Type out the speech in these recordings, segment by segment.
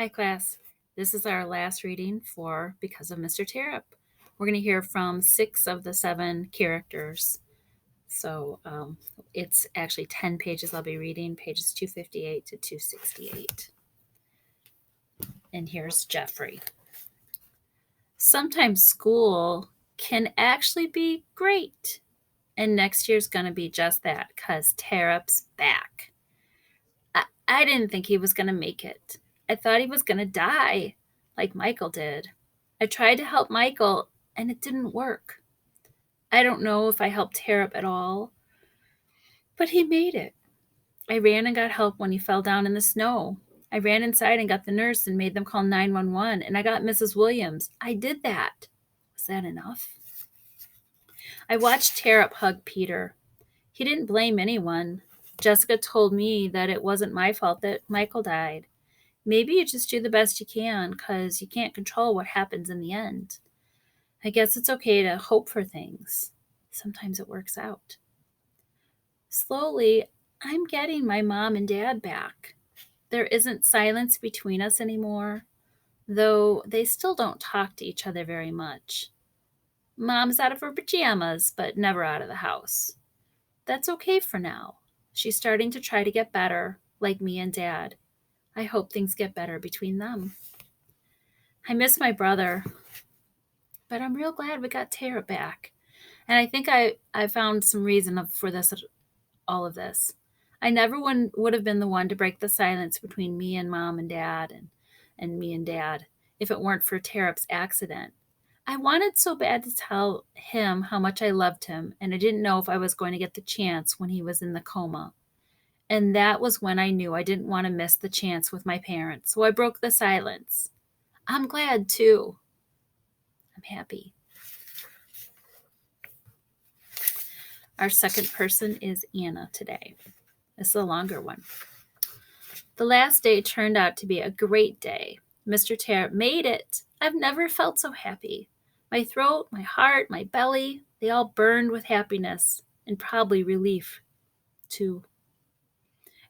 Hi, class. This is our last reading for Because of Mr. Terupt. We're going to hear from 6 of the 7 characters. So it's actually 10 pages I'll be reading, pages 258 to 268. And here's Jeffrey. Sometimes school can actually be great. And next year's going to be just that, because Terupt's back. I didn't think he was going to make it. I thought he was going to die, like Michael did. I tried to help Michael, and it didn't work. I don't know if I helped Terupt at all, but he made it. I ran and got help when he fell down in the snow. I ran inside and got the nurse and made them call 911, and I got Mrs. Williams. I did that. Was that enough? I watched Terupt hug Peter. He didn't blame anyone. Jessica told me that it wasn't my fault that Michael died. Maybe you just do the best you can, because you can't control what happens in the end. I guess it's okay to hope for things. Sometimes it works out. Slowly, I'm getting my mom and dad back. There isn't silence between us anymore, though they still don't talk to each other very much. Mom's out of her pajamas, but never out of the house. That's okay for now. She's starting to try to get better, like me and Dad. I hope things get better between them. I miss my brother, but I'm real glad we got Tara back. And I think I found some reason for all of this. I never would have been the one to break the silence between me and Mom and Dad and me and Dad if it weren't for Terupt's accident. I wanted so bad to tell him how much I loved him, and I didn't know if I was going to get the chance when he was in the coma. And that was when I knew I didn't want to miss the chance with my parents, so I broke the silence. I'm glad, too. I'm happy. Our second person is Anna today. This is a longer one. The last day turned out to be a great day. Mr. Terupt made it. I've never felt so happy. My throat, my heart, my belly, they all burned with happiness and probably relief, too.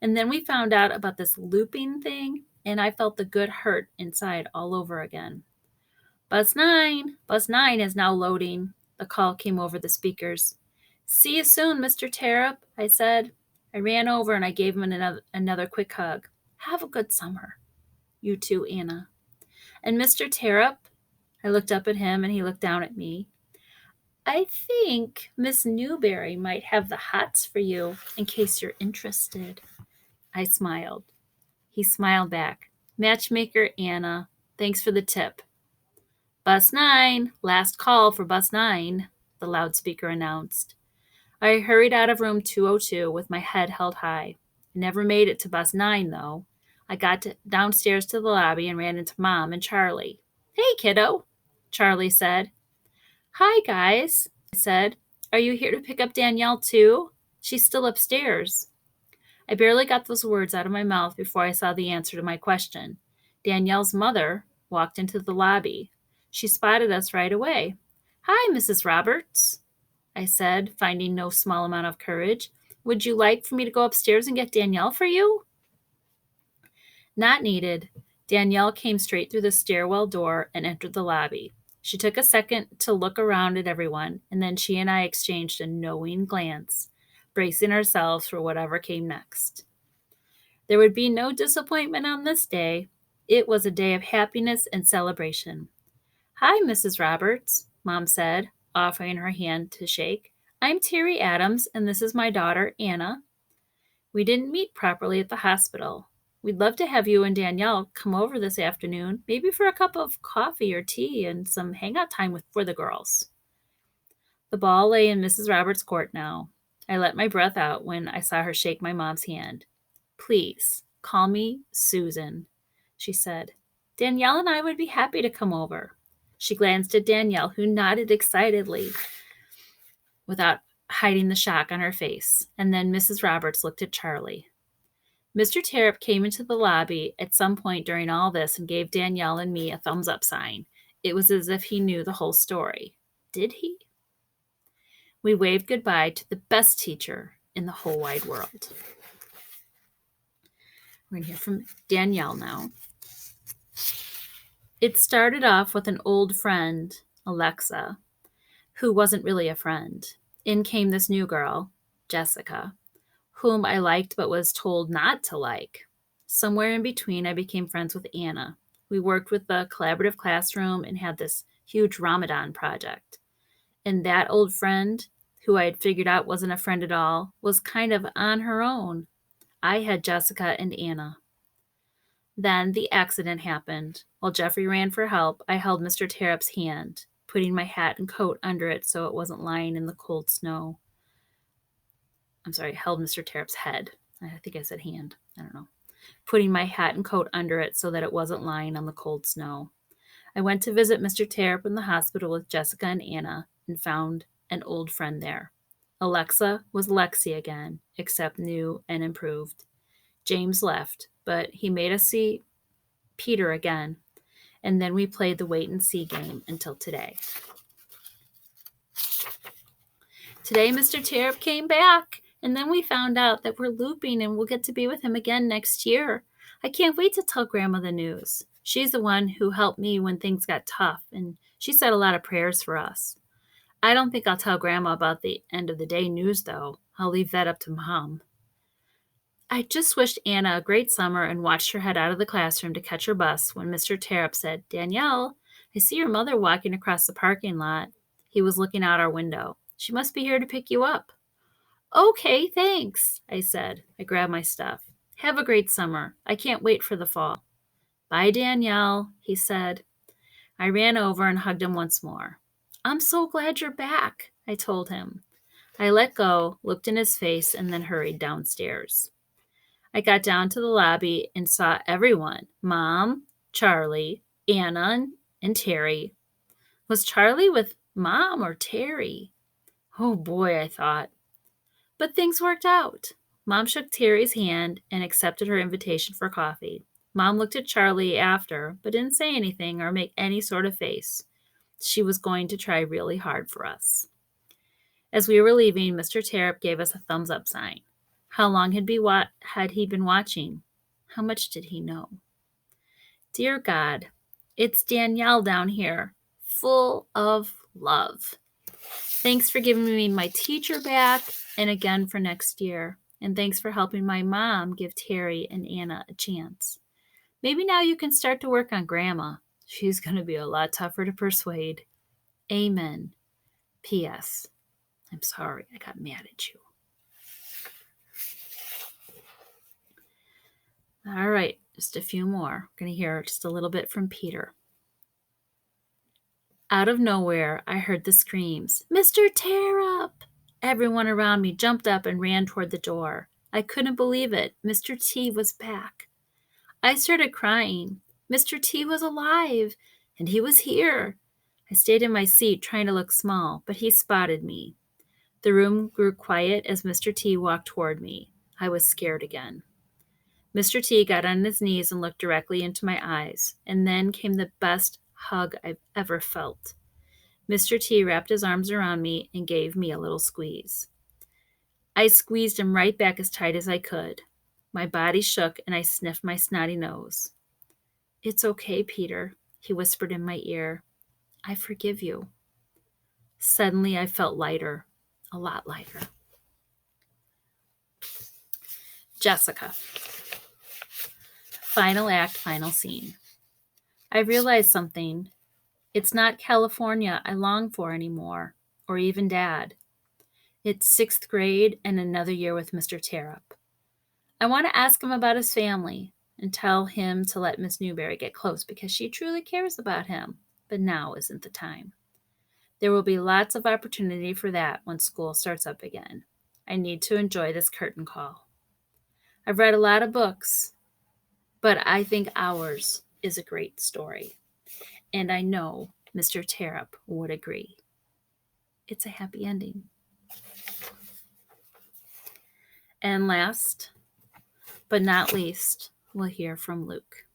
And then we found out about this looping thing, and I felt the good hurt inside all over again. Bus 9 is now loading. The call came over the speakers. See you soon, Mr. Terupt, I said. I ran over and I gave him another quick hug. Have a good summer. You too, Anna. And Mr. Terupt, I looked up at him and he looked down at me. I think Miss Newberry might have the hots for you in case you're interested. I smiled. He smiled back. Matchmaker Anna, thanks for the tip. Bus 9, last call for Bus 9, the loudspeaker announced. I hurried out of room 202 with my head held high. I never made it to Bus 9, though. I got downstairs to the lobby and ran into Mom and Charlie. Hey, kiddo, Charlie said. Hi, guys, I said. Are you here to pick up Danielle, too? She's still upstairs. I barely got those words out of my mouth before I saw the answer to my question. Danielle's mother walked into the lobby. She spotted us right away. Hi, Mrs. Roberts, I said, finding no small amount of courage. Would you like for me to go upstairs and get Danielle for you? Not needed. Danielle came straight through the stairwell door and entered the lobby. She took a second to look around at everyone, and then she and I exchanged a knowing glance, bracing ourselves for whatever came next. There would be no disappointment on this day. It was a day of happiness and celebration. Hi, Mrs. Roberts, Mom said, offering her hand to shake. I'm Terry Adams, and this is my daughter, Anna. We didn't meet properly at the hospital. We'd love to have you and Danielle come over this afternoon, maybe for a cup of coffee or tea and some hangout time for the girls. The ball lay in Mrs. Roberts' court now. I let my breath out when I saw her shake my mom's hand. Please, call me Susan, she said. Danielle and I would be happy to come over. She glanced at Danielle, who nodded excitedly without hiding the shock on her face, and then Mrs. Roberts looked at Charlie. Mr. Terupt came into the lobby at some point during all this and gave Danielle and me a thumbs-up sign. It was as if he knew the whole story. Did he? We waved goodbye to the best teacher in the whole wide world. We're going to hear from Danielle now. It started off with an old friend, Alexa, who wasn't really a friend. In came this new girl, Jessica, whom I liked but was told not to like. Somewhere in between, I became friends with Anna. We worked with the collaborative classroom and had this huge Ramadan project. And that old friend, who I had figured out wasn't a friend at all, was kind of on her own. I had Jessica and Anna. Then the accident happened. While Jeffrey ran for help, I held Mr. Terup's hand, putting my hat and coat under it so it wasn't lying in the cold snow. I'm sorry, held Mr. Terup's head. I think I said hand. I don't know. Putting my hat and coat under it so that it wasn't lying on the cold snow. I went to visit Mr. Terupt in the hospital with Jessica and Anna and found an old friend there. Alexa was Lexi again, except new and improved. James left, but he made us see Peter again, and then we played the wait and see game until today. Today, Mr. Terupt came back, and then we found out that we're looping and we'll get to be with him again next year. I can't wait to tell Grandma the news. She's the one who helped me when things got tough, and she said a lot of prayers for us. I don't think I'll tell Grandma about the end of the day news, though. I'll leave that up to Mom. I just wished Anna a great summer and watched her head out of the classroom to catch her bus when Mr. Terupt said, "Danielle, I see your mother walking across the parking lot." He was looking out our window. "She must be here to pick you up." "Okay, thanks," I said. I grabbed my stuff. "Have a great summer. I can't wait for the fall." "Bye, Danielle," he said. I ran over and hugged him once more. "I'm so glad you're back," I told him. I let go, looked in his face, and then hurried downstairs. I got down to the lobby and saw everyone: Mom, Charlie, Anna, and Terry. Was Charlie with Mom or Terry? Oh boy, I thought. But things worked out. Mom shook Terry's hand and accepted her invitation for coffee. Mom looked at Charlie after, but didn't say anything or make any sort of face. She was going to try really hard for us. As we were leaving, Mr. Terupt gave us a thumbs up sign. How long had he been watching? How much did he know? Dear God, it's Danielle down here, full of love. Thanks for giving me my teacher back and again for next year. And thanks for helping my mom give Terry and Anna a chance. Maybe now you can start to work on Grandma. She's going to be a lot tougher to persuade. Amen. P.S. I'm sorry I got mad at you. All right, just a few more. We're going to hear just a little bit from Peter. Out of nowhere, I heard the screams, "Mr. Terupt!" Everyone around me jumped up and ran toward the door. I couldn't believe it. Mr. T was back. I started crying. Mr. T was alive, and he was here. I stayed in my seat trying to look small, but he spotted me. The room grew quiet as Mr. T walked toward me. I was scared again. Mr. T got on his knees and looked directly into my eyes, and then came the best hug I've ever felt. Mr. T wrapped his arms around me and gave me a little squeeze. I squeezed him right back as tight as I could. My body shook and I sniffed my snotty nose. "It's okay, Peter," he whispered in my ear. "I forgive you." Suddenly I felt lighter, a lot lighter. Jessica. Final act, final scene. I realized something. It's not California I long for anymore, or even Dad. It's 6th grade and another year with Mr. Terupt. I want to ask him about his family and tell him to let Miss Newberry get close because she truly cares about him, but now isn't the time. There will be lots of opportunity for that when school starts up again. I need to enjoy this curtain call. I've read a lot of books, but I think ours is a great story. And I know Mr. Terupt would agree. It's a happy ending. And last but not least, we'll hear from Luke.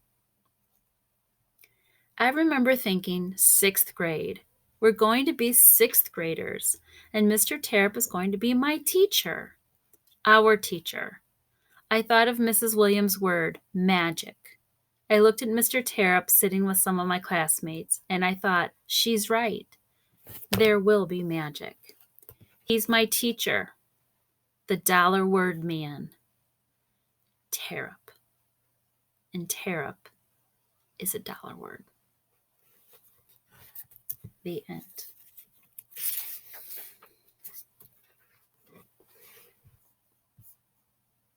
I remember thinking 6th grade. We're going to be 6th graders, and Mr. Terupt is going to be my teacher, our teacher. I thought of Mrs. Williams' word, magic. I looked at Mr. Terupt sitting with some of my classmates, and I thought, she's right. There will be magic. He's my teacher, the dollar word man, Terupt. And Terupt is a dollar word. The end.